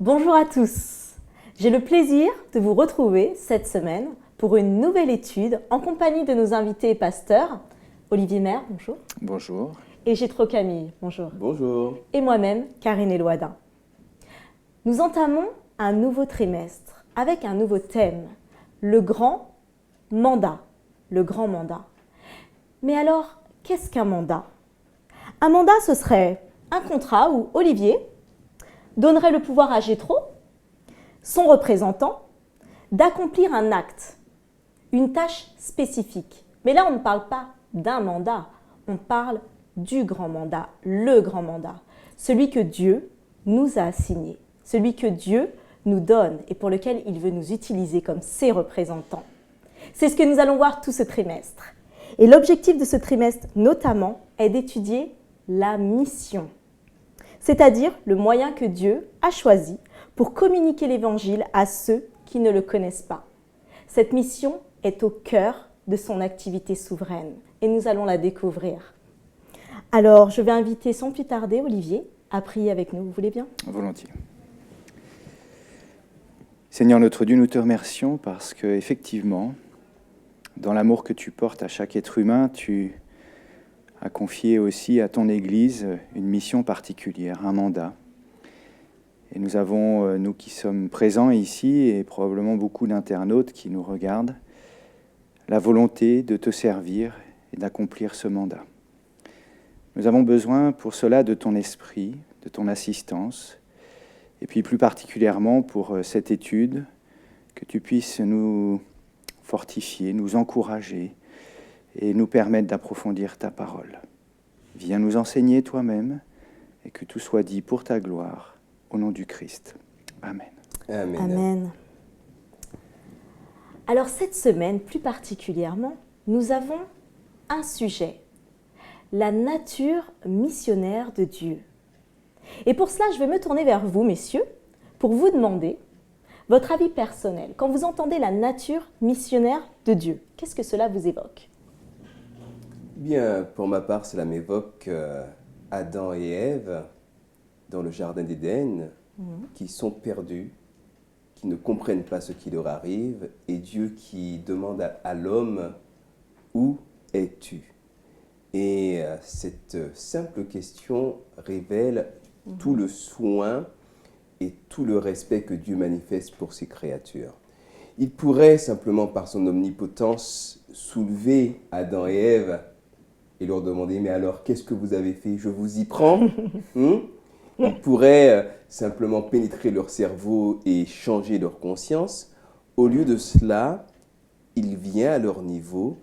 Bonjour à tous. J'ai le plaisir de vous retrouver cette semaine pour une nouvelle étude en compagnie de nos invités et pasteurs. Olivier Maire, bonjour. Bonjour. Et Gétro Camille, bonjour. Bonjour. Et moi-même, Karine Eloidin. Nous entamons un nouveau trimestre avec un nouveau thème, le grand mandat. Le grand mandat. Mais alors, qu'est-ce qu'un mandat? Un mandat, ce serait un contrat où Olivier donnerait le pouvoir à Gétro, son représentant, d'accomplir un acte, une tâche spécifique. Mais là, on ne parle pas d'un mandat, on parle du grand mandat, le grand mandat, celui que Dieu nous a assigné, celui que Dieu nous donne et pour lequel il veut nous utiliser comme ses représentants. C'est ce que nous allons voir tout ce trimestre. Et l'objectif de ce trimestre, notamment, est d'étudier la mission, c'est-à-dire le moyen que Dieu a choisi pour communiquer l'Évangile à ceux qui ne le connaissent pas. Cette mission est au cœur de son activité souveraine et nous allons la découvrir. Alors, je vais inviter sans plus tarder Olivier à prier avec nous. Vous voulez bien? Volontiers. Seigneur notre Dieu, nous te remercions parce que effectivement, dans l'amour que tu portes à chaque être humain, tu as confié aussi à ton Église une mission particulière, un mandat. Et nous avons, nous qui sommes présents ici, et probablement beaucoup d'internautes qui nous regardent, la volonté de te servir et d'accomplir ce mandat. Nous avons besoin pour cela de ton esprit, de ton assistance, et puis plus particulièrement pour cette étude, que tu puisses nous fortifier, nous encourager et nous permettre d'approfondir ta parole. Viens nous enseigner toi-même et que tout soit dit pour ta gloire, au nom du Christ. Amen. Amen. Amen. Alors cette semaine, plus particulièrement, nous avons un sujet, la nature missionnaire de Dieu. Et pour cela, je vais me tourner vers vous, messieurs, pour vous demander votre avis personnel. Quand vous entendez la nature missionnaire de Dieu, qu'est-ce que cela vous évoque? Bien, pour ma part, cela m'évoque Adam et Ève dans le jardin d'Éden, qui sont perdus, qui ne comprennent pas ce qui leur arrive, et Dieu qui demande à l'homme « Où es-tu » Et cette simple question révèle tout le soin et tout le respect que Dieu manifeste pour ses créatures. Il pourrait simplement, par son omnipotence, soulever Adam et Ève et leur demander « Mais alors, qu'est-ce que vous avez fait? Je vous y prends ?» Il pourrait simplement pénétrer leur cerveau et changer leur conscience. Au lieu de cela, il vient à leur niveau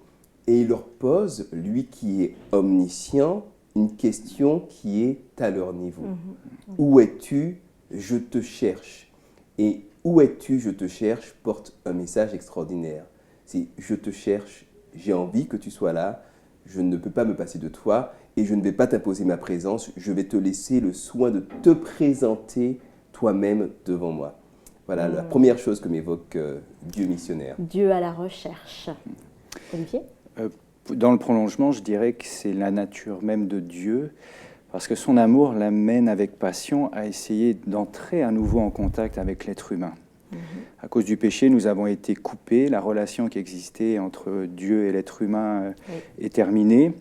et il leur pose, lui qui est omniscient, une question qui est à leur niveau. Où es-tu? Je te cherche. Et où es-tu? Je te cherche porte un message extraordinaire. C'est je te cherche, j'ai envie que tu sois là, je ne peux pas me passer de toi et je ne vais pas t'imposer ma présence, je vais te laisser le soin de te présenter toi-même devant moi. Voilà la première chose que m'évoque Dieu missionnaire. Dieu à la recherche. Olivier? Dans le prolongement, je dirais que c'est la nature même de Dieu, parce que son amour l'amène avec passion à essayer d'entrer à nouveau en contact avec l'être humain. À cause du péché, nous avons été coupés, la relation qui existait entre Dieu et l'être humain est terminée,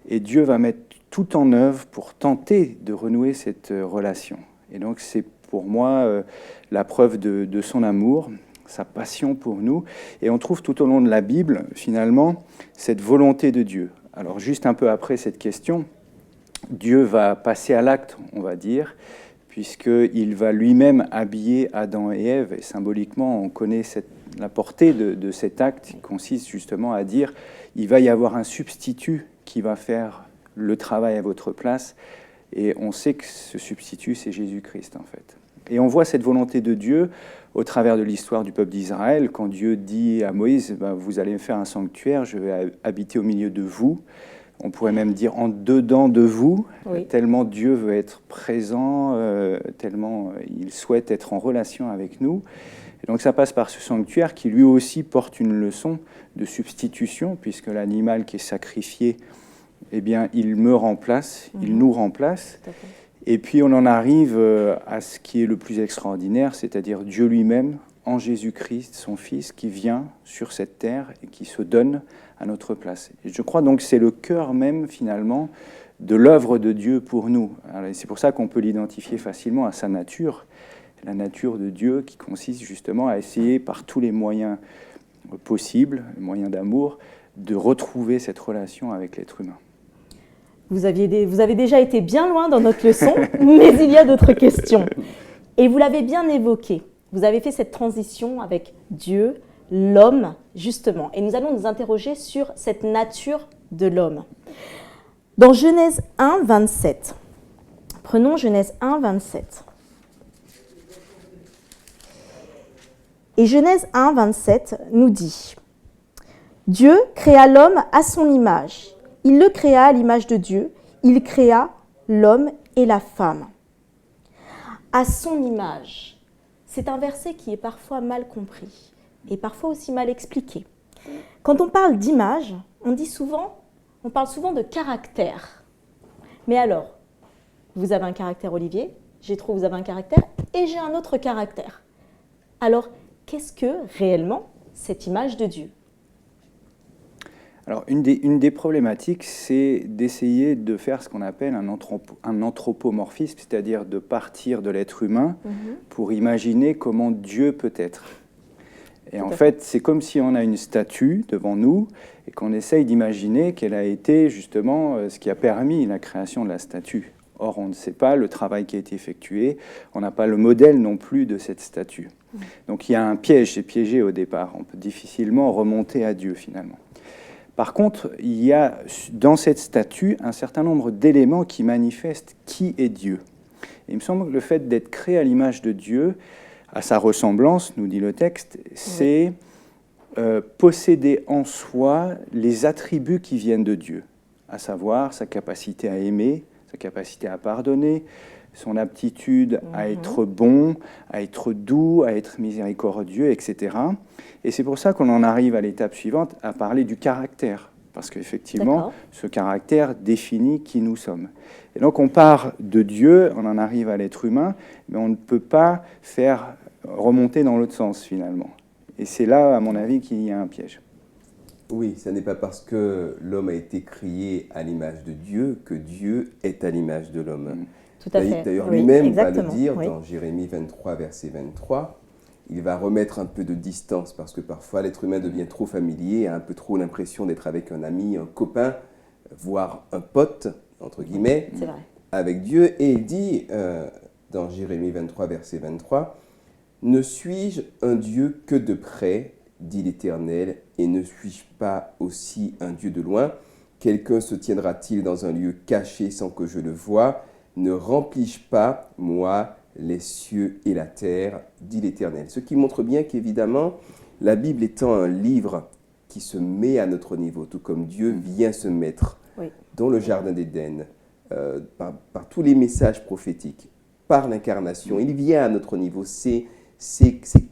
et Dieu va mettre tout en œuvre pour tenter de renouer cette relation. Et donc c'est pour moi la preuve de son amour, sa passion pour nous, et on trouve tout au long de la Bible, finalement, cette volonté de Dieu. Alors juste un peu après cette question, Dieu va passer à l'acte, on va dire, puisqu'il va lui-même habiller Adam et Ève, et symboliquement, on connaît la portée de cet acte, qui consiste justement à dire il va y avoir un substitut qui va faire le travail à votre place, et on sait que ce substitut, c'est Jésus-Christ, en fait. Et on voit cette volonté de Dieu au travers de l'histoire du peuple d'Israël, quand Dieu dit à Moïse, vous allez me faire un sanctuaire, je vais habiter au milieu de vous. On pourrait même dire en dedans de vous, tellement Dieu veut être présent, tellement il souhaite être en relation avec nous. Et donc ça passe par ce sanctuaire qui lui aussi porte une leçon de substitution, puisque l'animal qui est sacrifié, eh bien, il me remplace, il nous remplace. Et puis on en arrive à ce qui est le plus extraordinaire, c'est-à-dire Dieu lui-même, en Jésus-Christ, son Fils, qui vient sur cette terre et qui se donne à notre place. Et je crois donc que c'est le cœur même, finalement, de l'œuvre de Dieu pour nous. Alors, c'est pour ça qu'on peut l'identifier facilement à sa nature, la nature de Dieu qui consiste justement à essayer par tous les moyens possibles, les moyens d'amour, de retrouver cette relation avec l'être humain. Vous avez déjà été bien loin dans notre leçon, mais il y a d'autres questions. Et vous l'avez bien évoqué. Vous avez fait cette transition avec Dieu, l'homme, justement. Et nous allons nous interroger sur cette nature de l'homme. Dans Genèse 1, 27. Prenons Genèse 1, 27. Et Genèse 1, 27 nous dit « Dieu créa l'homme à son image. Il le créa à l'image de Dieu. Il créa l'homme et la femme. » À son image. C'est un verset qui est parfois mal compris et parfois aussi mal expliqué. Quand on parle d'image, on parle souvent de caractère. Mais alors, vous avez un caractère, Olivier, Jétro, vous avez un caractère, et j'ai un autre caractère. Alors, qu'est-ce que réellement cette image de Dieu ? Alors, une des problématiques, c'est d'essayer de faire ce qu'on appelle un anthropomorphisme, c'est-à-dire de partir de l'être humain pour imaginer comment Dieu peut être. Et en fait, c'est comme si on a une statue devant nous et qu'on essaye d'imaginer quel a été justement ce qui a permis la création de la statue. Or, on ne sait pas le travail qui a été effectué, on n'a pas le modèle non plus de cette statue. Donc il y a un piège, c'est piégé au départ, on peut difficilement remonter à Dieu finalement. Par contre, il y a dans cette statue un certain nombre d'éléments qui manifestent qui est Dieu. Et il me semble que le fait d'être créé à l'image de Dieu, à sa ressemblance, nous dit le texte, c'est posséder en soi les attributs qui viennent de Dieu, à savoir sa capacité à aimer, sa capacité à pardonner, son aptitude à être bon, à être doux, à être miséricordieux, etc. Et c'est pour ça qu'on en arrive à l'étape suivante, à parler du caractère. Parce qu'effectivement, ce caractère définit qui nous sommes. Et donc on part de Dieu, on en arrive à l'être humain, mais on ne peut pas faire remonter dans l'autre sens finalement. Et c'est là, à mon avis, qu'il y a un piège. Oui, ce n'est pas parce que l'homme a été créé à l'image de Dieu que Dieu est à l'image de l'homme. Tout à fait. D'ailleurs, lui-même va le dire dans Jérémie 23, verset 23. Il va remettre un peu de distance parce que parfois l'être humain devient trop familier, a un peu trop l'impression d'être avec un ami, un copain, voire un pote, entre guillemets, avec Dieu. Et il dit dans Jérémie 23, verset 23, « Ne suis-je un Dieu que de près, dit l'Éternel, et ne suis-je pas aussi un Dieu de loin? Quelqu'un se tiendra-t-il dans un lieu caché sans que je le voie? Ne remplis-je pas, moi, les cieux et la terre, dit l'Éternel. » Ce qui montre bien qu'évidemment, la Bible étant un livre qui se met à notre niveau, tout comme Dieu vient se mettre dans le Jardin d'Éden, par tous les messages prophétiques, par l'incarnation, il vient à notre niveau. C'est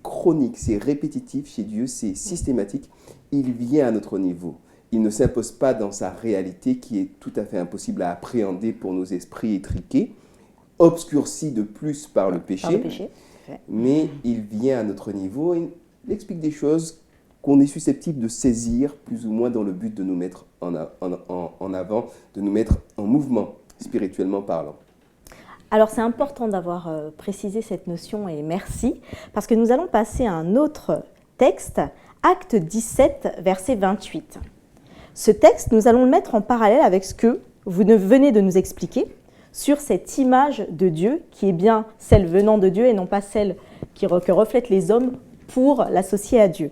chronique, c'est répétitif chez Dieu, c'est systématique. Il vient à notre niveau. Il ne s'impose pas dans sa réalité qui est tout à fait impossible à appréhender pour nos esprits étriqués, obscurci de plus par le péché, mais il vient à notre niveau et il explique des choses qu'on est susceptible de saisir plus ou moins dans le but de nous mettre en avant, de nous mettre en mouvement, spirituellement parlant. Alors c'est important d'avoir précisé cette notion et merci, parce que nous allons passer à un autre texte, Acte 17, verset 28. Ce texte, nous allons le mettre en parallèle avec ce que vous venez de nous expliquer sur cette image de Dieu qui est bien celle venant de Dieu et non pas celle que reflètent les hommes pour l'associer à Dieu.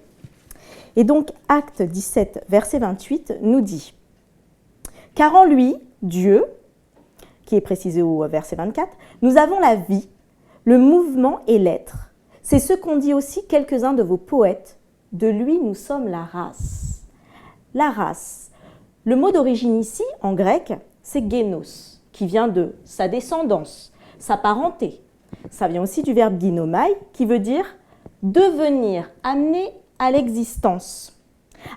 Et donc, Acte 17, verset 28 nous dit « Car en lui, Dieu, qui est précisé au verset 24, nous avons la vie, le mouvement et l'être. C'est ce qu'ont dit aussi quelques-uns de vos poètes. De lui, nous sommes la race. » La race. Le mot d'origine ici, en grec, c'est génos, qui vient de sa descendance, sa parenté. Ça vient aussi du verbe ginomai, qui veut dire devenir, amener à l'existence.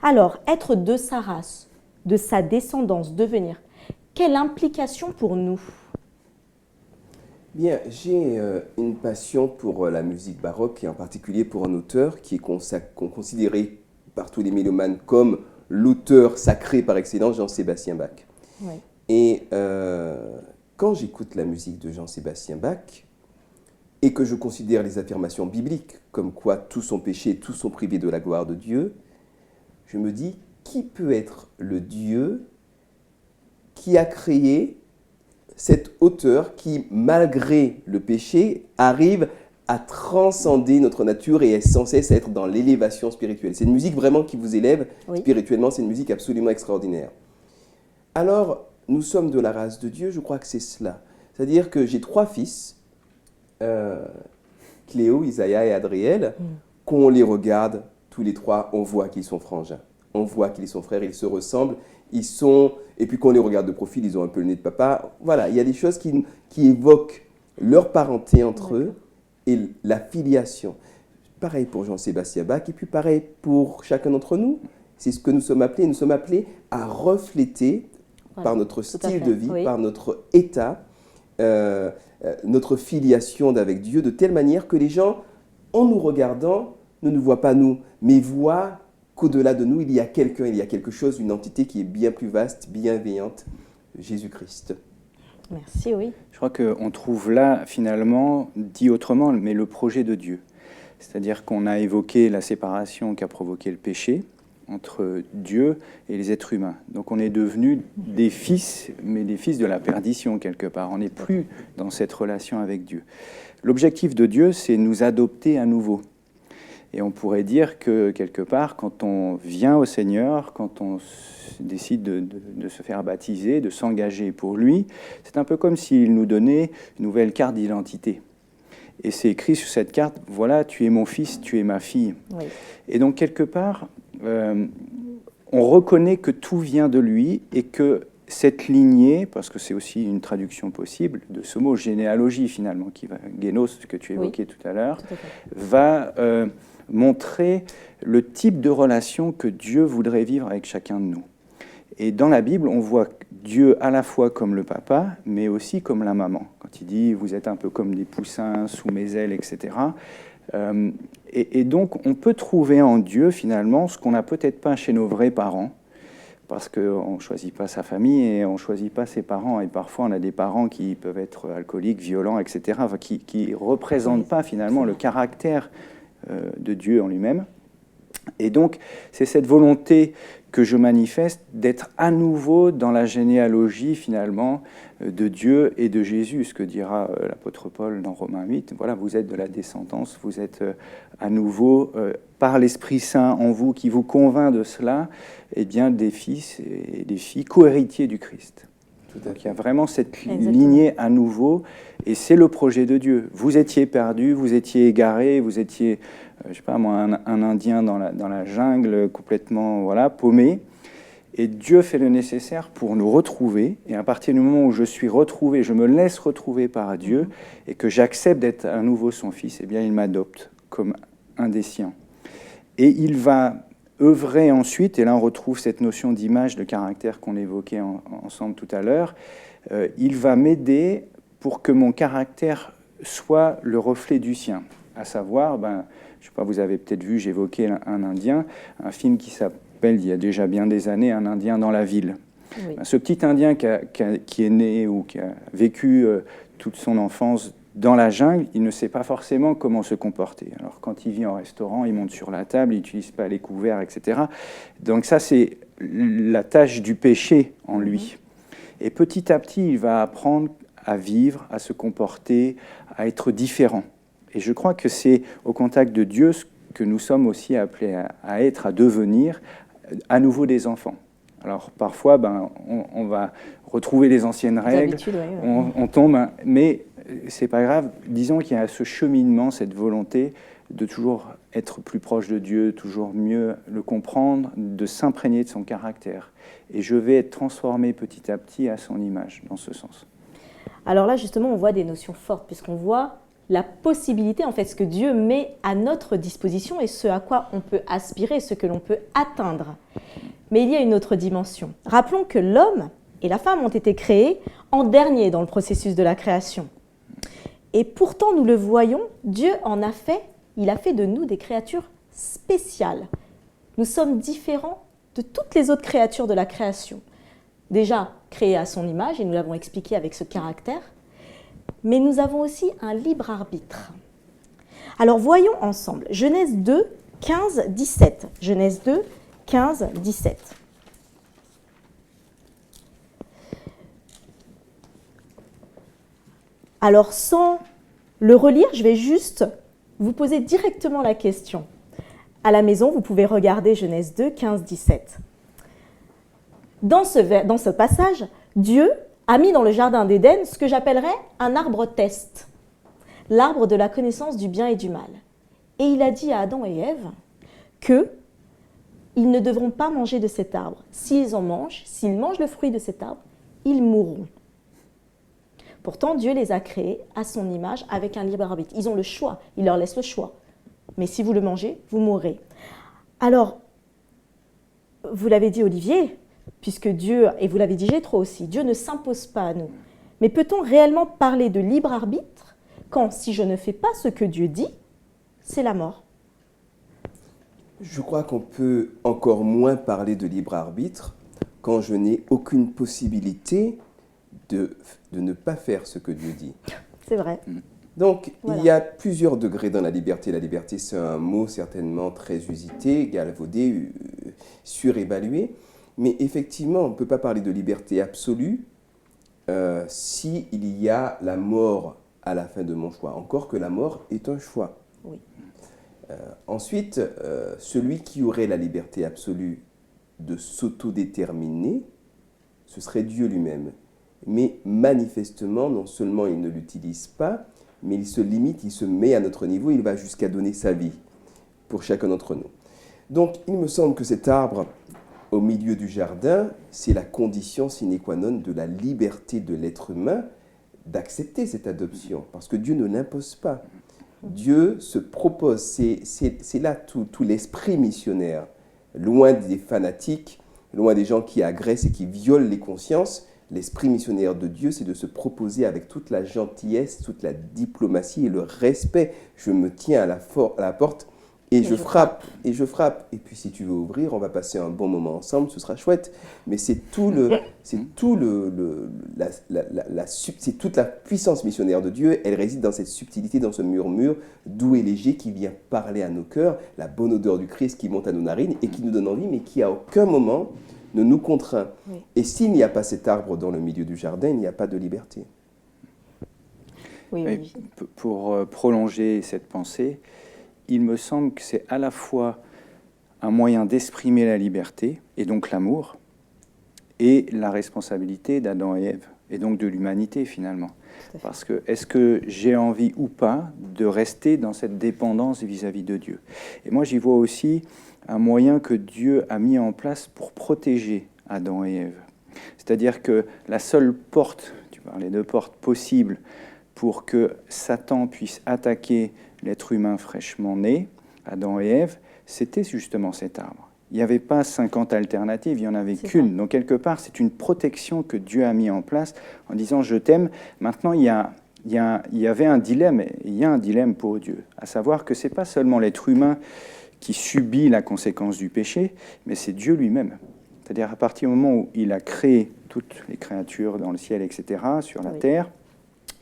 Alors, être de sa race, de sa descendance, devenir, quelle implication pour nous ? Bien, j'ai une passion pour la musique baroque et en particulier pour un auteur qui est considéré par tous les mélomanes comme l'auteur sacré par excellence, Jean-Sébastien Bach. Oui. Et quand j'écoute la musique de Jean-Sébastien Bach et que je considère les affirmations bibliques comme quoi tous sont péchés, tous sont privés de la gloire de Dieu, je me dis, qui peut être le Dieu qui a créé cet auteur qui, malgré le péché, arrive à transcender notre nature et est sans cesse être dans l'élévation spirituelle. C'est une musique vraiment qui vous élève spirituellement, c'est une musique absolument extraordinaire. Alors, nous sommes de la race de Dieu, je crois que c'est cela. C'est-à-dire que j'ai 3 fils, Cléo, Isaïa et Adriel, qu'on les regarde, tous les 3, on voit qu'ils sont frangins. On voit qu'ils sont frères, ils se ressemblent, ils sont... Et puis quand on les regarde de profil, ils ont un peu le nez de papa. Voilà, il y a des choses qui évoquent leur parenté entre eux et la filiation. Pareil pour Jean-Sébastien Bach et puis pareil pour chacun d'entre nous. C'est ce que nous sommes appelés. Nous sommes appelés à refléter par notre style de vie, par notre état, notre filiation avec Dieu de telle manière que les gens, en nous regardant, ne nous voient pas nous, mais voient qu'au-delà de nous, il y a quelqu'un, il y a quelque chose, une entité qui est bien plus vaste, bienveillante, Jésus-Christ. Merci, oui. Je crois qu'on trouve là, finalement, dit autrement, mais le projet de Dieu. C'est-à-dire qu'on a évoqué la séparation qu'a provoqué le péché entre Dieu et les êtres humains. Donc on est devenus des fils, mais des fils de la perdition quelque part. On n'est plus dans cette relation avec Dieu. L'objectif de Dieu, c'est nous adopter à nouveau. Et on pourrait dire que, quelque part, quand on vient au Seigneur, quand on décide de se faire baptiser, de s'engager pour lui, c'est un peu comme s'il nous donnait une nouvelle carte d'identité. Et c'est écrit sur cette carte, voilà, tu es mon fils, tu es ma fille. Oui. Et donc, quelque part, on reconnaît que tout vient de lui et que cette lignée, parce que c'est aussi une traduction possible de ce mot généalogie finalement, qui va, génos, que tu évoquais tout à l'heure, va montrer le type de relation que Dieu voudrait vivre avec chacun de nous. Et dans la Bible, on voit Dieu à la fois comme le papa, mais aussi comme la maman. Quand il dit « vous êtes un peu comme des poussins sous mes ailes », etc. Et donc, on peut trouver en Dieu, finalement, ce qu'on n'a peut-être pas chez nos vrais parents, parce qu'on ne choisit pas sa famille et on ne choisit pas ses parents. Et parfois, on a des parents qui peuvent être alcooliques, violents, etc., enfin, qui ne représentent pas, finalement, le caractère de Dieu en lui-même. Et donc, c'est cette volonté que je manifeste d'être à nouveau dans la généalogie, finalement, de Dieu et de Jésus, ce que dira l'apôtre Paul dans Romains 8. Voilà, vous êtes de la descendance, vous êtes à nouveau, par l'Esprit Saint en vous, qui vous convainc de cela, eh bien, des fils et des filles co-héritiers du Christ. Donc il y a vraiment cette lignée à nouveau, et c'est le projet de Dieu. Vous étiez perdus, vous étiez égarés, vous étiez, je ne sais pas moi, un Indien dans la jungle, complètement paumé, et Dieu fait le nécessaire pour nous retrouver, et à partir du moment où je suis retrouvé, je me laisse retrouver par Dieu, et que j'accepte d'être à nouveau son fils, eh bien il m'adopte comme un des siens. Et il va œuvrer ensuite, et là on retrouve cette notion d'image, de caractère qu'on évoquait ensemble tout à l'heure, il va m'aider pour que mon caractère soit le reflet du sien. À savoir, je ne sais pas, vous avez peut-être vu, j'évoquais un Indien, un film qui s'appelle, il y a déjà bien des années, Un Indien dans la ville. Oui. Ce petit Indien qui est né ou qui a vécu toute son enfance dans la jungle, il ne sait pas forcément comment se comporter. Alors quand il vit en restaurant, il monte sur la table, il n'utilise pas les couverts, etc. Donc ça, c'est la tâche du péché en lui. Et petit à petit, il va apprendre à vivre, à se comporter, à être différent. Et je crois que c'est au contact de Dieu ce que nous sommes aussi appelés à être, à devenir à nouveau des enfants. Alors parfois, on va retrouver les anciennes règles, on tombe, mais c'est pas grave. Disons qu'il y a ce cheminement, cette volonté de toujours être plus proche de Dieu, toujours mieux le comprendre, de s'imprégner de son caractère. Et je vais être transformé petit à petit à son image, dans ce sens. Alors là, justement, on voit des notions fortes, puisqu'on voit la possibilité, en fait, ce que Dieu met à notre disposition et ce à quoi on peut aspirer, ce que l'on peut atteindre. Mais il y a une autre dimension. Rappelons que l'homme et la femme ont été créés en dernier dans le processus de la création. Et pourtant, nous le voyons, Dieu il a fait de nous des créatures spéciales. Nous sommes différents de toutes les autres créatures de la création. Déjà créées à son image, et nous l'avons expliqué avec ce caractère, mais nous avons aussi un libre arbitre. Alors voyons ensemble, Genèse 2, 15, 17. Genèse 2, 15, 17. Alors sans le relire, je vais juste vous poser directement la question. À la maison, vous pouvez regarder Genèse 2, 15, 17. Dans ce passage, Dieu a mis dans le jardin d'Éden ce que j'appellerais un arbre test, l'arbre de la connaissance du bien et du mal. Et il a dit à Adam et Ève qu'ils ne devront pas manger de cet arbre. S'ils mangent le fruit de cet arbre, ils mourront. Pourtant, Dieu les a créés à son image avec un libre arbitre. Ils ont le choix, il leur laisse le choix. Mais si vous le mangez, vous mourrez. Alors, vous l'avez dit Olivier, puisque Dieu, et vous l'avez dit Jétro aussi, Dieu ne s'impose pas à nous. Mais peut-on réellement parler de libre arbitre quand, si je ne fais pas ce que Dieu dit, c'est la mort? Je crois qu'on peut encore moins parler de libre arbitre quand je n'ai aucune possibilité de ne pas faire ce que Dieu dit. C'est vrai. Donc, Voilà. Il y a plusieurs degrés dans la liberté. La liberté, c'est un mot certainement très usité, galvaudé, surévalué. Mais effectivement, on ne peut pas parler de liberté absolue s'il y a la mort à la fin de mon choix. Encore que la mort est un choix. Oui. Ensuite, celui qui aurait la liberté absolue de s'autodéterminer, ce serait Dieu lui-même. Mais manifestement, non seulement il ne l'utilise pas, mais il se limite, il se met à notre niveau, il va jusqu'à donner sa vie pour chacun d'entre nous. Donc, il me semble que cet arbre, au milieu du jardin, c'est la condition sine qua non de la liberté de l'être humain d'accepter cette adoption, parce que Dieu ne l'impose pas. Dieu se propose, c'est là tout l'esprit missionnaire, loin des fanatiques, loin des gens qui agressent et qui violent les consciences. L'esprit missionnaire de Dieu, c'est de se proposer avec toute la gentillesse, toute la diplomatie et le respect. Je me tiens à la porte et je frappe, et je frappe. Et puis si tu veux ouvrir, on va passer un bon moment ensemble, ce sera chouette. Mais c'est toute la puissance missionnaire de Dieu. Elle réside dans cette subtilité, dans ce murmure doux et léger qui vient parler à nos cœurs, la bonne odeur du Christ qui monte à nos narines et qui nous donne envie, mais qui à aucun moment ne nous contraint. Oui. Et s'il n'y a pas cet arbre dans le milieu du jardin, il n'y a pas de liberté. Oui, oui. Pour prolonger cette pensée, il me semble que c'est à la fois un moyen d'exprimer la liberté, et donc l'amour, et la responsabilité d'Adam et Ève, et donc de l'humanité finalement. Parce que est-ce que j'ai envie ou pas de rester dans cette dépendance vis-à-vis de Dieu? Et moi j'y vois aussi un moyen que Dieu a mis en place pour protéger Adam et Ève. C'est-à-dire que la seule porte, tu parlais de porte possible, pour que Satan puisse attaquer l'être humain fraîchement né, Adam et Ève, c'était justement cet arbre. Il n'y avait pas 50 alternatives, il n'y en avait qu'une. Donc quelque part, c'est une protection que Dieu a mis en place en disant « je t'aime ». Maintenant, il y avait un dilemme, et il y a un dilemme pour Dieu, à savoir que ce n'est pas seulement l'être humain qui subit la conséquence du péché, mais c'est Dieu lui-même. C'est-à-dire à partir du moment où il a créé toutes les créatures dans le ciel, etc., sur la terre,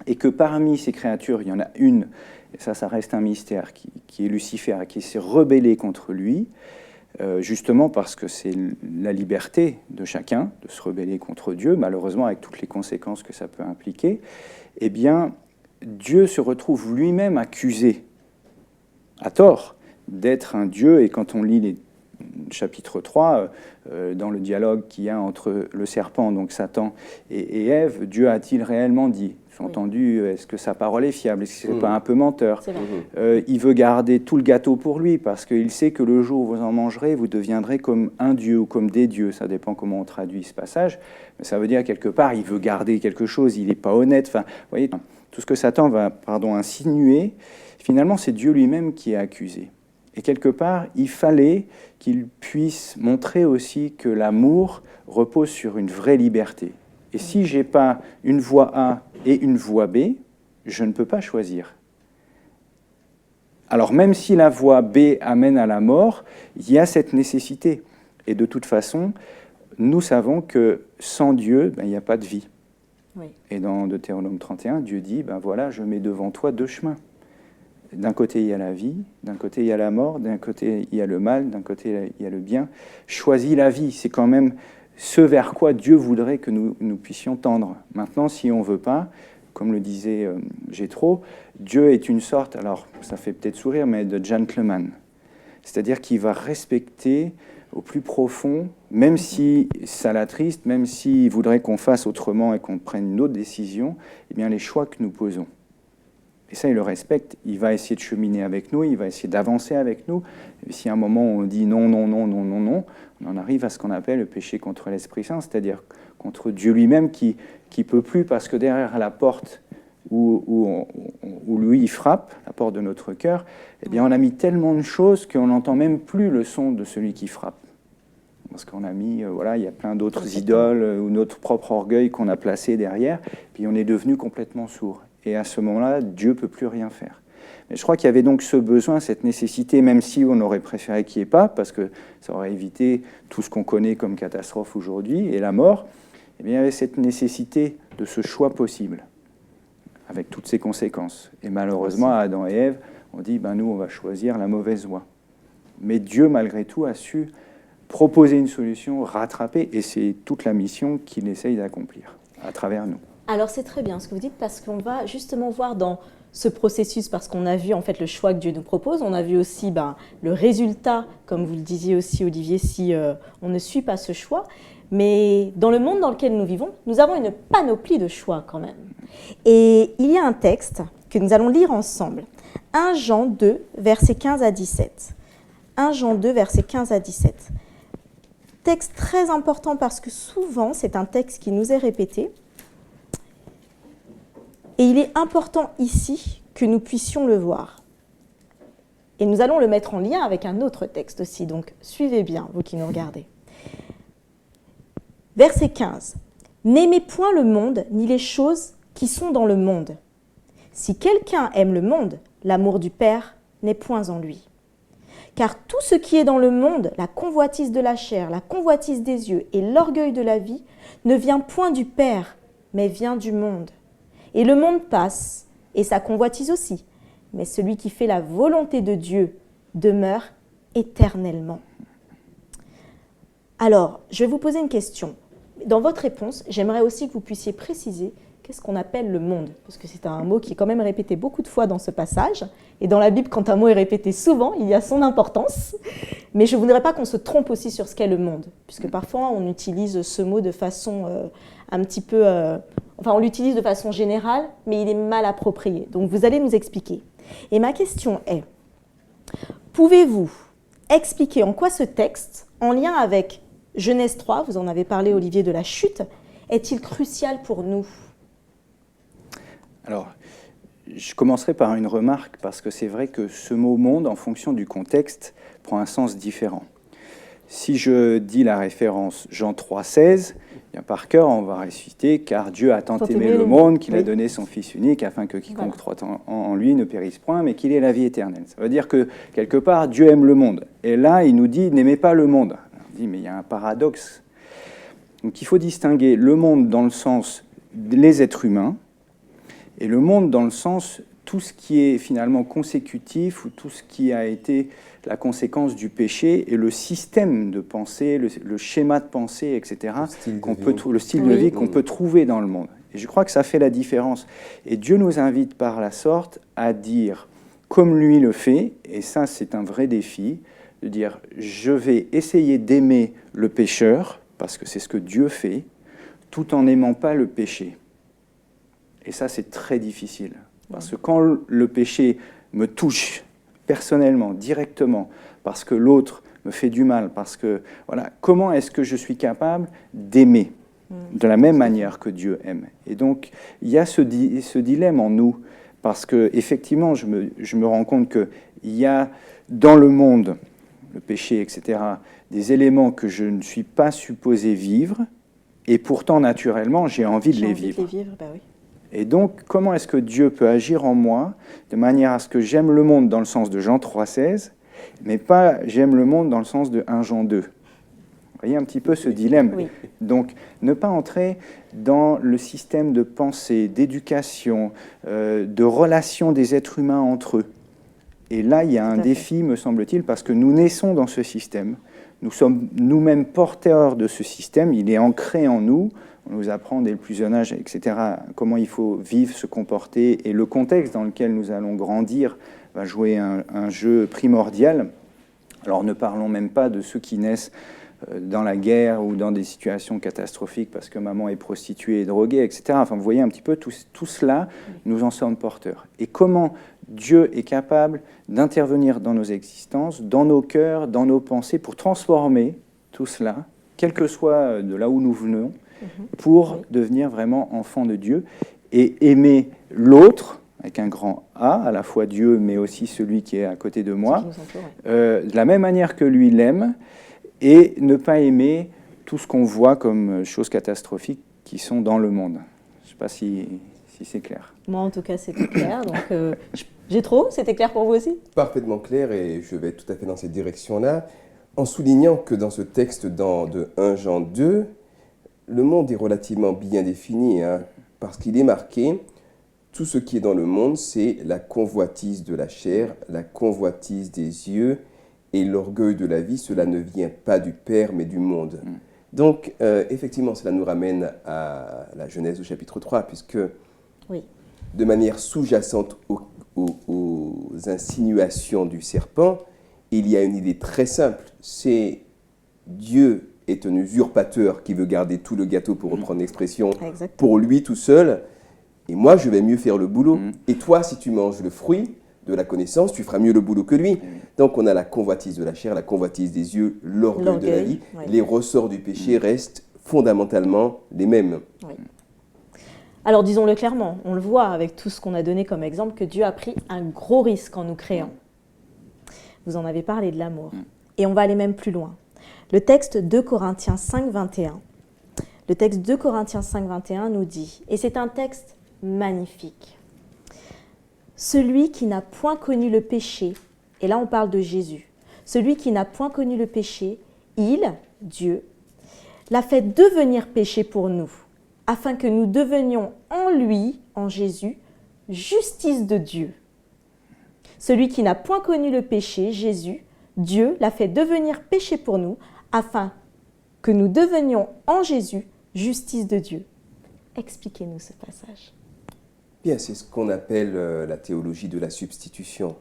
et que parmi ces créatures, il y en a une, et ça reste un mystère, qui est Lucifer, qui s'est rebellé contre lui, justement parce que c'est la liberté de chacun de se rebeller contre Dieu, malheureusement avec toutes les conséquences que ça peut impliquer, eh bien, Dieu se retrouve lui-même accusé, à tort, d'être un Dieu. Et quand on lit les chapitre 3, dans le dialogue qu'il y a entre le serpent, donc Satan, et Ève, Dieu a-t-il réellement dit? Entendu, est-ce que sa parole est fiable? Est-ce que c'est pas un peu menteur? Il veut garder tout le gâteau pour lui parce qu'il sait que le jour où vous en mangerez, vous deviendrez comme un dieu ou comme des dieux. Ça dépend comment on traduit ce passage. Mais ça veut dire quelque part, il veut garder quelque chose, il n'est pas honnête. Enfin, vous voyez, tout ce que Satan va insinuer, finalement, c'est Dieu lui-même qui est accusé. Et quelque part, il fallait qu'il puisse montrer aussi que l'amour repose sur une vraie liberté. Et si je n'ai pas une voie A et une voie B, je ne peux pas choisir. Alors même si la voie B amène à la mort, il y a cette nécessité. Et de toute façon, nous savons que sans Dieu, il n'y a pas de vie. Oui. Et dans Deutéronome 31, Dieu dit, voilà, je mets devant toi deux chemins. D'un côté, il y a la vie, d'un côté, il y a la mort, d'un côté, il y a le mal, d'un côté, il y a le bien. Choisis la vie, c'est quand même ce vers quoi Dieu voudrait que nous puissions tendre. Maintenant, si on ne veut pas, comme le disait Jéthro, Dieu est une sorte, alors ça fait peut-être sourire, mais de gentleman. C'est-à-dire qu'il va respecter au plus profond, même si ça l'attriste, même s'il voudrait qu'on fasse autrement et qu'on prenne une autre décision, eh bien les choix que nous posons. Et ça, il le respecte, il va essayer de cheminer avec nous, il va essayer d'avancer avec nous. Et si à un moment on dit non, non, non, non, non, non, on en arrive à ce qu'on appelle le péché contre l'Esprit Saint, c'est-à-dire contre Dieu lui-même qui peut plus, parce que derrière la porte où lui il frappe, la porte de notre cœur, eh bien on a mis tellement de choses qu'on n'entend même plus le son de celui qui frappe. Parce qu'on a mis, il y a plein d'autres idoles ou notre propre orgueil qu'on a placé derrière, puis on est devenu complètement sourd. Et à ce moment-là, Dieu ne peut plus rien faire. Mais je crois qu'il y avait donc ce besoin, cette nécessité, même si on aurait préféré qu'il n'y ait pas, parce que ça aurait évité tout ce qu'on connaît comme catastrophe aujourd'hui, et la mort, eh bien, il y avait cette nécessité de ce choix possible, avec toutes ses conséquences. Et malheureusement, à Adam et Ève, on dit, nous, on va choisir la mauvaise voie. Mais Dieu, malgré tout, a su proposer une solution, rattraper, et c'est toute la mission qu'il essaye d'accomplir à travers nous. Alors c'est très bien ce que vous dites, parce qu'on va justement voir dans ce processus, parce qu'on a vu en fait le choix que Dieu nous propose, on a vu aussi le résultat, comme vous le disiez aussi Olivier, si on ne suit pas ce choix. Mais dans le monde dans lequel nous vivons, nous avons une panoplie de choix quand même. Et il y a un texte que nous allons lire ensemble, 1 Jean 2, versets 15 à 17. 1 Jean 2, versets 15 à 17. Texte très important parce que souvent, c'est un texte qui nous est répété. Et il est important ici que nous puissions le voir. Et nous allons le mettre en lien avec un autre texte aussi, donc suivez bien, vous qui nous regardez. Verset 15. « N'aimez point le monde, ni les choses qui sont dans le monde. Si quelqu'un aime le monde, l'amour du Père n'est point en lui. Car tout ce qui est dans le monde, la convoitise de la chair, la convoitise des yeux et l'orgueil de la vie, ne vient point du Père, mais vient du monde. Et le monde passe, et sa convoitise aussi. Mais celui qui fait la volonté de Dieu demeure éternellement. » Alors, je vais vous poser une question. Dans votre réponse, j'aimerais aussi que vous puissiez préciser qu'est-ce qu'on appelle le monde. Parce que c'est un mot qui est quand même répété beaucoup de fois dans ce passage. Et dans la Bible, quand un mot est répété souvent, il y a son importance. Mais je ne voudrais pas qu'on se trompe aussi sur ce qu'est le monde. Puisque parfois, on utilise ce mot de façon un petit peu... on l'utilise de façon générale, mais il est mal approprié. Donc, vous allez nous expliquer. Et ma question est, pouvez-vous expliquer en quoi ce texte, en lien avec Genèse 3, vous en avez parlé, Olivier, de la chute, est-il crucial pour nous ? Alors, je commencerai par une remarque, parce que c'est vrai que ce mot « monde », en fonction du contexte, prend un sens différent. Si je dis la référence Jean 3,16, par cœur, on va réciter « Car Dieu a tant aimé le monde qu'il a donné son Fils unique, afin que quiconque croit en lui ne périsse point, mais qu'il ait la vie éternelle. » Ça veut dire que, quelque part, Dieu aime le monde. Et là, il nous dit « N'aimez pas le monde ». On dit « Mais il y a un paradoxe. » Donc il faut distinguer le monde dans le sens les êtres humains, et le monde dans le sens tout ce qui est finalement consécutif ou tout ce qui a été la conséquence du péché et le système de pensée, le schéma de pensée, etc., le style de vie qu'on peut trouver dans le monde. Et je crois que ça fait la différence. Et Dieu nous invite par la sorte à dire, comme lui le fait, et ça c'est un vrai défi, de dire je vais essayer d'aimer le pécheur, parce que c'est ce que Dieu fait, tout en n'aimant pas le péché. Et ça, c'est très difficile. Parce que quand le péché me touche personnellement, directement, parce que l'autre me fait du mal, parce que, comment est-ce que je suis capable d'aimer de la même manière que Dieu aime ? Et donc, il y a ce dilemme en nous, parce qu'effectivement, je me rends compte qu'il y a dans le monde, le péché, etc., des éléments que je ne suis pas supposé vivre, et pourtant, naturellement, j'ai envie de les vivre. Oui. Et donc, comment est-ce que Dieu peut agir en moi de manière à ce que j'aime le monde dans le sens de Jean 3,16, mais pas j'aime le monde dans le sens de 1 Jean 2. Vous voyez un petit peu ce dilemme. Oui. Donc, ne pas entrer dans le système de pensée, d'éducation, de relation des êtres humains entre eux. Et là, il y a un défi, me semble-t-il, parce que nous naissons dans ce système. Nous sommes nous-mêmes porteurs de ce système, il est ancré en nous. On nous apprend dès le plus jeune âge, etc., comment il faut vivre, se comporter, et le contexte dans lequel nous allons grandir va jouer un jeu primordial. Alors ne parlons même pas de ceux qui naissent dans la guerre ou dans des situations catastrophiques parce que maman est prostituée et droguée, etc. Enfin, vous voyez un petit peu, tout cela, nous en sommes porteurs. Et comment Dieu est capable d'intervenir dans nos existences, dans nos cœurs, dans nos pensées, pour transformer tout cela, quel que soit de là où nous venons, pour devenir vraiment enfants de Dieu et aimer l'autre, avec un grand A, à la fois Dieu, mais aussi celui qui est à côté de moi, de la même manière que lui l'aime, et ne pas aimer tout ce qu'on voit comme choses catastrophiques qui sont dans le monde. Je ne sais pas si c'est clair. Moi, en tout cas, c'était clair. Donc, j'ai trop. C'était clair pour vous aussi? Parfaitement clair, et je vais tout à fait dans cette direction-là, en soulignant que dans ce texte de 1 Jean 2, le monde est relativement bien défini, parce qu'il est marqué, tout ce qui est dans le monde, c'est la convoitise de la chair, la convoitise des yeux, et l'orgueil de la vie, cela ne vient pas du Père, mais du monde. Donc, effectivement, cela nous ramène à la Genèse au chapitre 3, puisque de manière sous-jacente aux insinuations du serpent, il y a une idée très simple, c'est Dieu est un usurpateur qui veut garder tout le gâteau, pour reprendre l'expression, pour lui tout seul, et moi je vais mieux faire le boulot. Et toi, si tu manges le fruit de la connaissance, tu feras mieux le boulot que lui. Donc on a la convoitise de la chair, la convoitise des yeux, l'orgueil de la vie. Les ressorts du péché restent fondamentalement les mêmes. Alors disons-le clairement, on le voit avec tout ce qu'on a donné comme exemple, que Dieu a pris un gros risque en nous créant. Vous en avez parlé de l'amour. Et on va aller même plus loin. Le texte 2 Corinthiens 5, 21. Le texte 2 Corinthiens 5, 21 nous dit, et c'est un texte magnifique, « Celui qui n'a point connu le péché », et là on parle de Jésus, « celui qui n'a point connu le péché, il, Dieu, l'a fait devenir péché pour nous, afin que nous devenions en lui, en Jésus, justice de Dieu. Celui qui n'a point connu le péché, Jésus, Dieu l'a fait devenir péché pour nous, afin que nous devenions en Jésus justice de Dieu. » Expliquez-nous ce passage. Bien, c'est ce qu'on appelle la théologie de la substitution.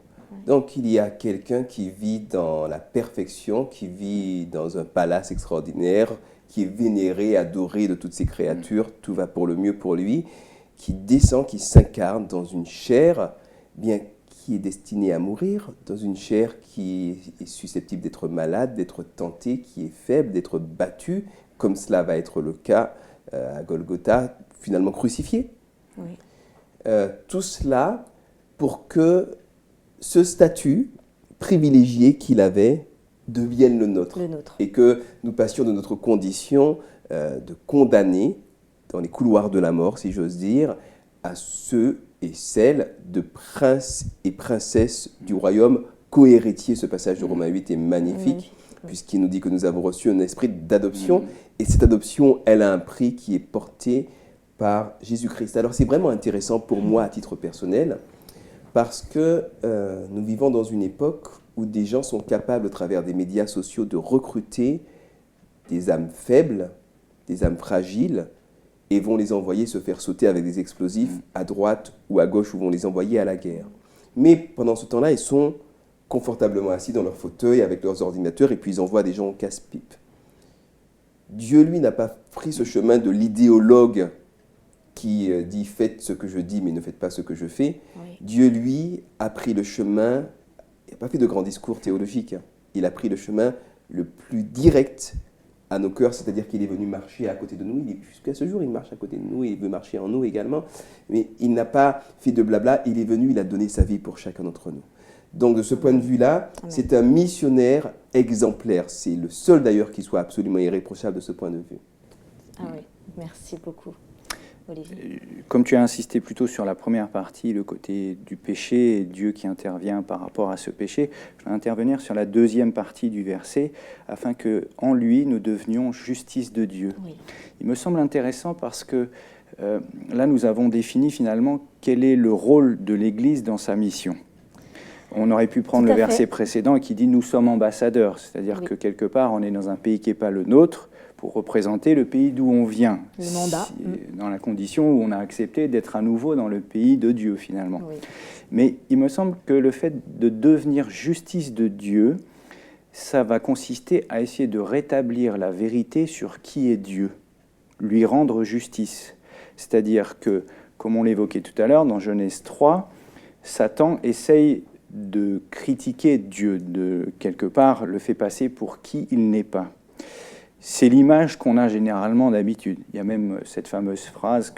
Donc, il y a quelqu'un qui vit dans la perfection, qui vit dans un palace extraordinaire, qui est vénéré, adoré de toutes ces créatures, tout va pour le mieux pour lui, qui descend, qui s'incarne dans une chair, bien qui est destinée à mourir, dans une chair qui est susceptible d'être malade, d'être tentée, qui est faible, d'être battue, comme cela va être le cas à Golgotha, finalement crucifié. Tout cela pour que ce statut privilégié qu'il avait devienne le nôtre. Et que nous passions de notre condition de condamnés dans les couloirs de la mort, si j'ose dire, à ceux et celles de princes et princesses du royaume co-héritiers. Ce passage de Romains 8 est magnifique, puisqu'il nous dit que nous avons reçu un esprit d'adoption, et cette adoption, elle a un prix qui est porté par Jésus-Christ. Alors c'est vraiment intéressant pour moi à titre personnel, parce que nous vivons dans une époque où des gens sont capables, à travers des médias sociaux, de recruter des âmes faibles, des âmes fragiles, et vont les envoyer se faire sauter avec des explosifs à droite ou à gauche, ou vont les envoyer à la guerre. Mais pendant ce temps-là, ils sont confortablement assis dans leur fauteuil avec leurs ordinateurs, et puis ils envoient des gens au casse-pipe. Dieu, lui, n'a pas pris ce chemin de l'idéologue qui dit « faites ce que je dis, mais ne faites pas ce que je fais ». Dieu, lui, a pris le chemin, il n'a pas fait de grands discours théologiques, il a pris le chemin le plus direct à nos cœurs, c'est-à-dire qu'il est venu marcher à côté de nous. Jusqu'à ce jour, il marche à côté de nous et il veut marcher en nous également. Mais il n'a pas fait de blabla, il est venu, il a donné sa vie pour chacun d'entre nous. Donc de ce point de vue-là, c'est un missionnaire exemplaire. C'est le seul d'ailleurs qui soit absolument irréprochable de ce point de vue. Ah oui, merci beaucoup. Olivier? Comme tu as insisté plutôt sur la première partie, le côté du péché et Dieu qui intervient par rapport à ce péché, je vais intervenir sur la deuxième partie du verset, afin que en lui nous devenions justice de Dieu. Oui. Il me semble intéressant parce que là nous avons défini finalement quel est le rôle de l'Église dans sa mission. On aurait pu prendre Tout à le verset fait. précédent qui dit « nous sommes ambassadeurs », c'est-à-dire Oui. que quelque part on est dans un pays qui n'est pas le nôtre pour représenter le pays d'où on vient. Le mandat. Dans la condition où on a accepté d'être à nouveau dans le pays de Dieu finalement. Oui. Mais il me semble que le fait de devenir justice de Dieu, ça va consister à essayer de rétablir la vérité sur qui est Dieu, lui rendre justice. C'est-à-dire que, comme on l'évoquait tout à l'heure, dans Genèse 3, Satan essaye de critiquer Dieu, de quelque part le fait passer pour qui il n'est pas. C'est l'image qu'on a généralement d'habitude. Il y a même cette fameuse phrase,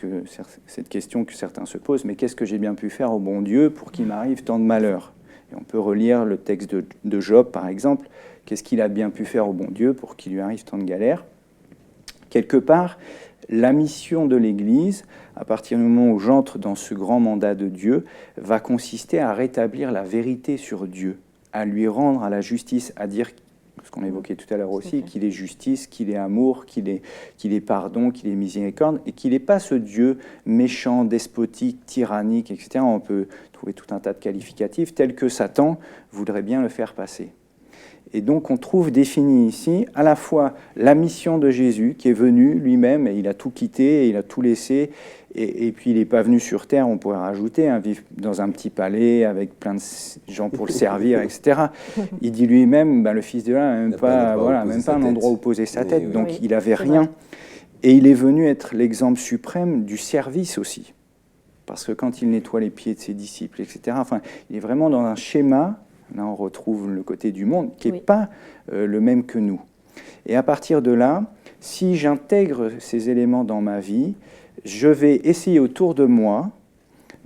cette question que certains se posent, mais qu'est-ce que j'ai bien pu faire au bon Dieu pour qu'il m'arrive tant de malheurs? Et on peut relire le texte de Job, par exemple. Qu'est-ce qu'il a bien pu faire au bon Dieu pour qu'il lui arrive tant de galères? Quelque part, la mission de l'Église, à partir du moment où j'entre dans ce grand mandat de Dieu, va consister à rétablir la vérité sur Dieu, à lui rendre à la justice, à dire, ce qu'on évoquait tout à l'heure aussi, qu'il est justice, qu'il est amour, qu'il est pardon, qu'il est miséricorde, et qu'il n'est pas ce Dieu méchant, despotique, tyrannique, etc. On peut trouver tout un tas de qualificatifs tels que Satan voudrait bien le faire passer. Et donc on trouve défini ici à la fois la mission de Jésus qui est venu lui-même, et il a tout quitté, et il a tout laissé, et puis il n'est pas venu sur terre, on pourrait rajouter, vivre dans un petit palais avec plein de gens pour le servir, etc. Il dit lui-même, le Fils de l'homme n'a même pas un endroit où poser sa tête, oui. donc Oui, il n'avait c'est rien. vrai. Et il est venu être l'exemple suprême du service aussi, parce que quand il nettoie les pieds de ses disciples, etc., il est vraiment dans un schéma. Là, on retrouve le côté du monde qui n'est pas le même que nous. Et à partir de là, si j'intègre ces éléments dans ma vie, je vais essayer autour de moi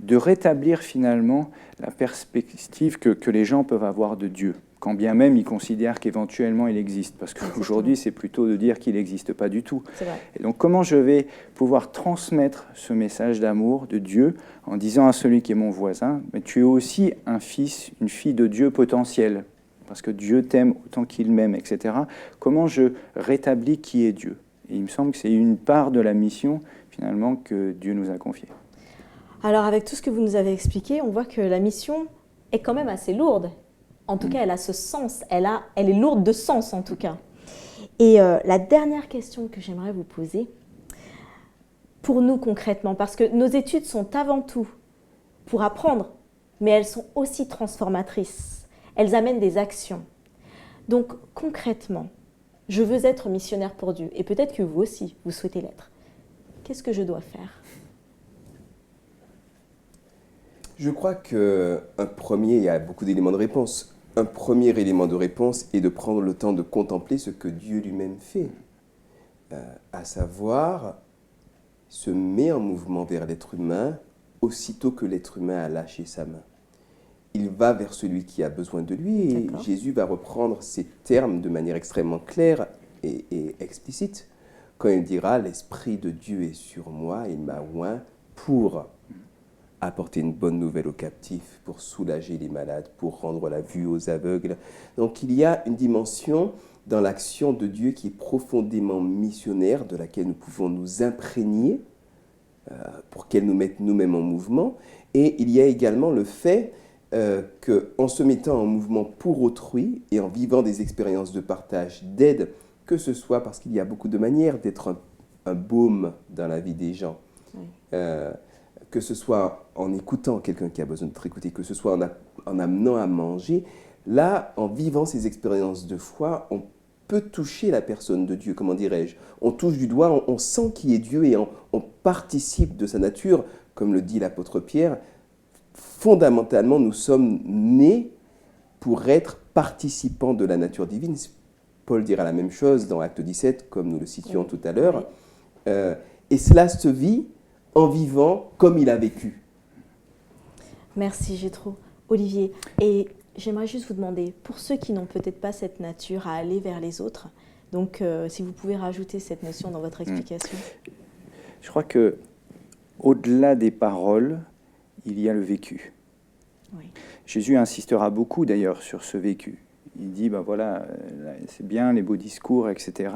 de rétablir finalement la perspective que les gens peuvent avoir de Dieu, quand bien même ils considèrent qu'éventuellement il existe. Parce qu'aujourd'hui, c'est plutôt de dire qu'il n'existe pas du tout. C'est vrai. Et donc, comment je vais pouvoir transmettre ce message d'amour de Dieu en disant à celui qui est mon voisin, mais tu es aussi un fils, une fille de Dieu potentiel, parce que Dieu t'aime autant qu'il m'aime, etc. Comment je rétablis qui est Dieu? Et il me semble que c'est une part de la mission, finalement, que Dieu nous a confiée. Alors, avec tout ce que vous nous avez expliqué, on voit que la mission est quand même assez lourde. En tout cas, elle a ce sens, elle est lourde de sens en tout cas. Et la dernière question que j'aimerais vous poser, pour nous concrètement, parce que nos études sont avant tout pour apprendre, mais elles sont aussi transformatrices. Elles amènent des actions. Donc concrètement, je veux être missionnaire pour Dieu, et peut-être que vous aussi, vous souhaitez l'être. Qu'est-ce que je dois faire? Je crois il y a beaucoup d'éléments de réponse. Un premier élément de réponse est de prendre le temps de contempler ce que Dieu lui-même fait, à savoir se met en mouvement vers l'être humain aussitôt que l'être humain a lâché sa main. Il va vers celui qui a besoin de lui, et Jésus va reprendre ces termes de manière extrêmement claire et explicite quand il dira « L'Esprit de Dieu est sur moi, il m'a oint pour apporter une bonne nouvelle aux captifs, pour soulager les malades, pour rendre la vue aux aveugles. » Donc il y a une dimension dans l'action de Dieu qui est profondément missionnaire, de laquelle nous pouvons nous imprégner pour qu'elle nous mette nous-mêmes en mouvement. Et il y a également le fait qu'en se mettant en mouvement pour autrui et en vivant des expériences de partage, d'aide, que ce soit parce qu'il y a beaucoup de manières d'être un baume dans la vie des gens, que ce soit en écoutant quelqu'un qui a besoin d'être écouté, que ce soit en amenant à manger, là, en vivant ces expériences de foi, on peut toucher la personne de Dieu, comment dirais-je. On touche du doigt, on sent qui est Dieu et on participe de sa nature, comme le dit l'apôtre Pierre. Fondamentalement, nous sommes nés pour être participants de la nature divine. Paul dira la même chose dans Acte 17, comme nous le citions tout à l'heure. Et cela se vit en vivant comme il a vécu. Merci Gétro. Olivier, et j'aimerais juste vous demander, pour ceux qui n'ont peut-être pas cette nature à aller vers les autres, donc si vous pouvez rajouter cette notion dans votre explication. Je crois que au-delà des paroles, il y a le vécu. Oui. Jésus insistera beaucoup d'ailleurs sur ce vécu. Il dit, ben voilà, c'est bien les beaux discours, etc.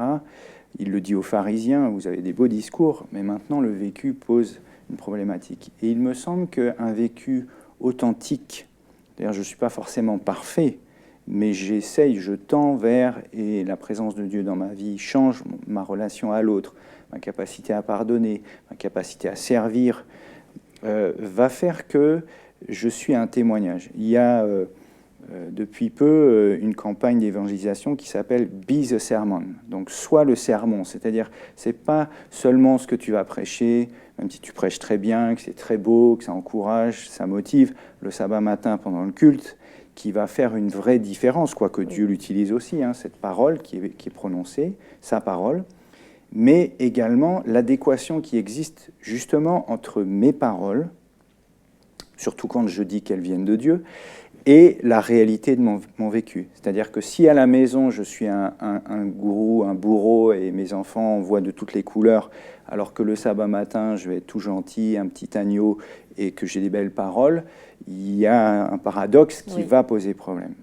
Il le dit aux pharisiens, vous avez des beaux discours, mais maintenant le vécu pose une problématique. Et il me semble qu'un vécu authentique, d'ailleurs je ne suis pas forcément parfait, mais j'essaye, je tends vers, et la présence de Dieu dans ma vie change ma relation à l'autre, ma capacité à pardonner, ma capacité à servir, va faire que je suis un témoignage. Il y a depuis peu une campagne d'évangélisation qui s'appelle Be the Sermon, donc sois le sermon, c'est-à-dire c'est pas seulement ce que tu vas prêcher, même si tu prêches très bien, que c'est très beau, que ça encourage, ça motive, le sabbat matin pendant le culte, qui va faire une vraie différence, quoique Dieu l'utilise aussi, hein, cette parole qui est prononcée, sa parole, mais également l'adéquation qui existe justement entre mes paroles, surtout quand je dis qu'elles viennent de Dieu, et la réalité de mon vécu. C'est-à-dire que si à la maison je suis un gourou, un bourreau, et mes enfants voient de toutes les couleurs, alors que le sabbat matin je vais être tout gentil, un petit agneau, et que j'ai des belles paroles, il y a un paradoxe qui va poser problème.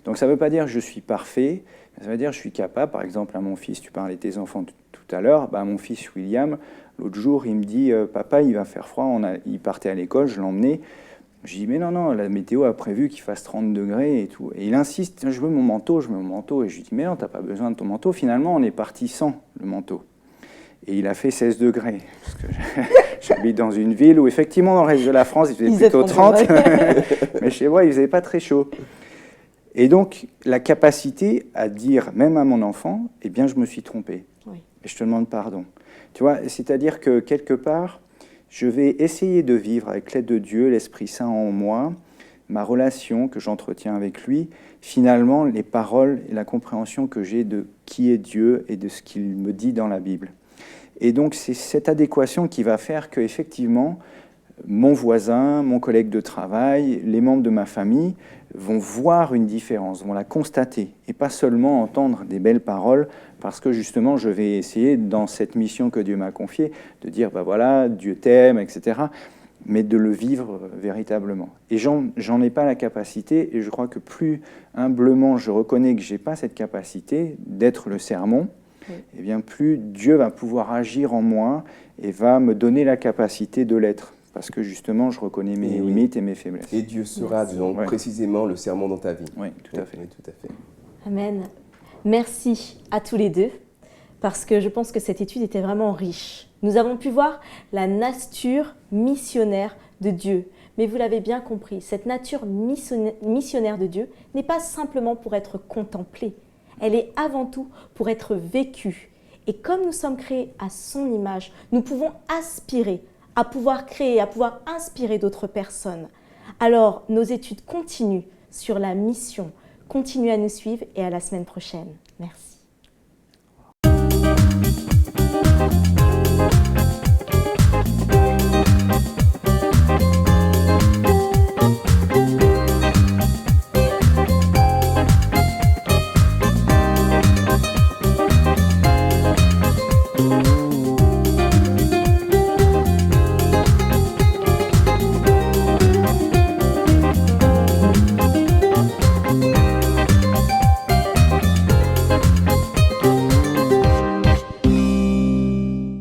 Donc ça ne veut pas dire que je suis parfait, ça veut dire que je suis capable, par exemple à mon fils, tu parlais de tes enfants tout à l'heure, mon fils William, l'autre jour il me dit « Papa, il va faire froid », il partait à l'école, je l'emmenais. Je dis, mais non, la météo a prévu qu'il fasse 30 degrés et tout. Et il insiste, je veux mon manteau. Et je lui dis, mais non, tu n'as pas besoin de ton manteau. Finalement, on est parti sans le manteau. Et il a fait 16 degrés. Parce que j'habite dans une ville où, effectivement, dans le reste de la France, il faisait plutôt 30. Mais chez moi, il ne faisait pas très chaud. Et donc, la capacité à dire, même à mon enfant, eh bien, je me suis trompé. Oui. Et je te demande pardon. Tu vois, c'est-à-dire que, quelque part, je vais essayer de vivre avec l'aide de Dieu, l'Esprit Saint en moi, ma relation que j'entretiens avec lui, finalement les paroles et la compréhension que j'ai de qui est Dieu et de ce qu'il me dit dans la Bible. Et donc c'est cette adéquation qui va faire qu'effectivement, mon voisin, mon collègue de travail, les membres de ma famille vont voir une différence, vont la constater, et pas seulement entendre des belles paroles, parce que justement, je vais essayer, dans cette mission que Dieu m'a confiée, de dire, voilà, Dieu t'aime, etc., mais de le vivre véritablement. Et j'en ai pas la capacité, et je crois que plus humblement je reconnais que j'ai pas cette capacité d'être le sermon, eh bien plus Dieu va pouvoir agir en moi et va me donner la capacité de l'être. Parce que justement, je reconnais mes limites et mes faiblesses. Et Dieu sera donc précisément le sermon dans ta vie. Oui, tout à fait. Oui, tout à fait. Amen. Merci à tous les deux, parce que je pense que cette étude était vraiment riche. Nous avons pu voir la nature missionnaire de Dieu. Mais vous l'avez bien compris, cette nature missionnaire de Dieu n'est pas simplement pour être contemplée. Elle est avant tout pour être vécue. Et comme nous sommes créés à son image, nous pouvons aspirer à pouvoir créer, à pouvoir inspirer d'autres personnes. Alors, nos études continuent sur la mission. Continuez à nous suivre et à la semaine prochaine. Merci.